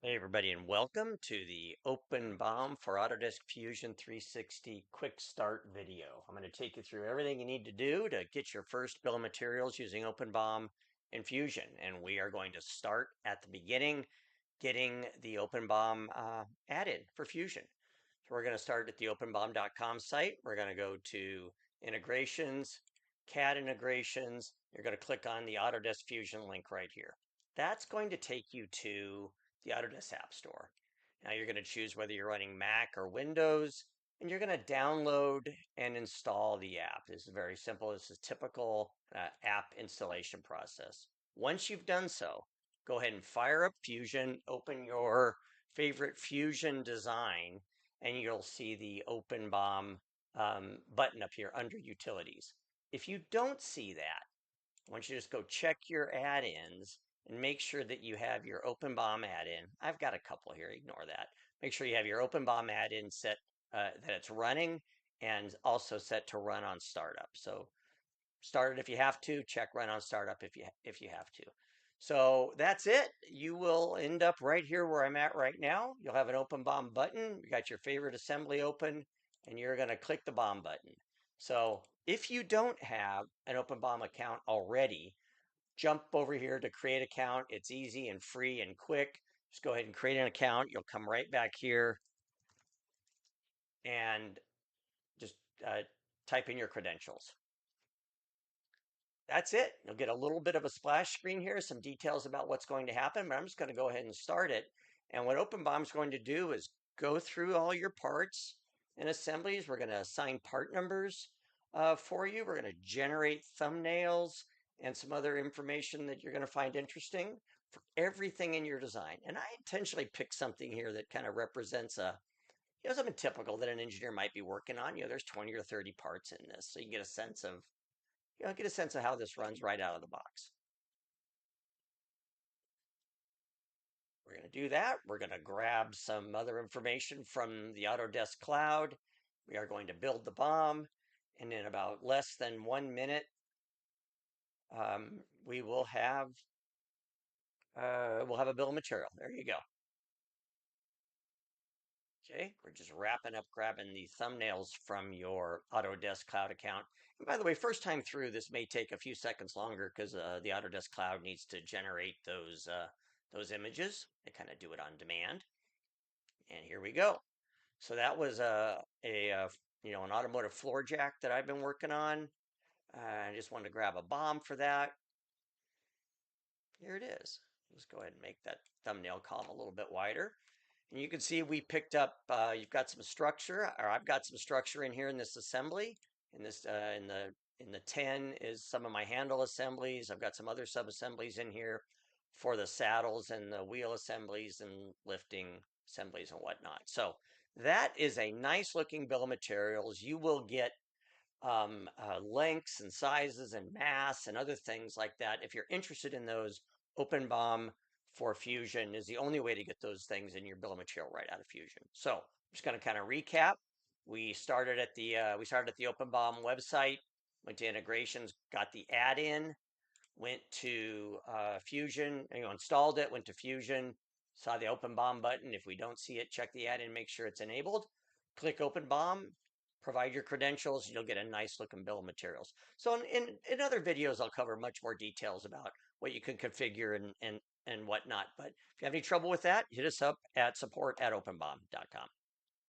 Hey everybody, and welcome to the OpenBOM for Autodesk Fusion 360 Quick Start video. I'm going to take you through everything you need to do to get your first bill of materials using OpenBOM in Fusion. And we are going to start at the beginning, getting the OpenBOM add-in for Fusion. So we're going to start at the openbom.com site. We're going to go to Integrations, CAD Integrations. You're going to click on the Autodesk Fusion link right here. That's going to take you to the Autodesk App Store. Now you're going to choose whether you're running Mac or Windows, and you're going to download and install the app. This is very simple. This is typical app installation process. Once you've done so, go ahead and fire up Fusion, open your favorite Fusion design, and you'll see the OpenBOM button up here under Utilities. If you don't see that, I want you to just go check your add-ins and make sure that you have your OpenBOM add-in. I've got a couple here, ignore that. Make sure you have your OpenBOM add-in set that it's running and also set to run on startup. So start it if you have to, check run on startup if you have to. So that's it. You will end up right here where I'm at right now. You'll have an OpenBOM button. You got your favorite assembly open, and you're going to click the BOM button. So if you don't have an OpenBOM account already, jump over here to create account. It's easy and free and quick. Just go ahead and create an account. You'll come right back here and just type in your credentials. That's it. You'll get a little bit of a splash screen here, some details about what's going to happen, but I'm just going to go ahead and start it. And what OpenBOM is going to do is go through all your parts and assemblies. We're going to assign part numbers for you. We're going to generate thumbnails and some other information that you're going to find interesting for everything in your design. And I intentionally picked something here that kind of represents something typical that an engineer might be working on. There's 20 or 30 parts in this, so you get a sense of how this runs right out of the box. We're going to do that. We're going to grab some other information from the Autodesk cloud. We are going to build the BOM, and in about less than 1 minute, we will have a bill of material. There you go. Okay, we're just wrapping up grabbing the thumbnails from your Autodesk Cloud account. And by the way, first time through, this may take a few seconds longer because the Autodesk Cloud needs to generate those images. They kind of do it on demand. And here we go. So that was an automotive floor jack that I've been working on. I just wanted to grab a BOM for that. Here it is. Let's go ahead and make that thumbnail column a little bit wider. And you can see we picked up, you've got some structure, or I've got some structure in here in this assembly. In this, in the 10 is some of my handle assemblies. I've got some other sub-assemblies in here for the saddles and the wheel assemblies and lifting assemblies and whatnot. So that is a nice looking bill of materials. You will get lengths and sizes and mass and other things like that. If you're interested in those, OpenBOM for Fusion is the only way to get those things in your bill of material right out of Fusion. So I'm just going to kind of recap. We started at the OpenBOM website, went to integrations, got the add-in, went to Fusion, installed it, went to Fusion, saw the OpenBOM button. If we don't see it, check the add-in, make sure it's enabled. Click OpenBOM, provide your credentials, and you'll get a nice looking bill of materials. So in other videos, I'll cover much more details about what you can configure and whatnot. But if you have any trouble with that, hit us up at support@openbom.com.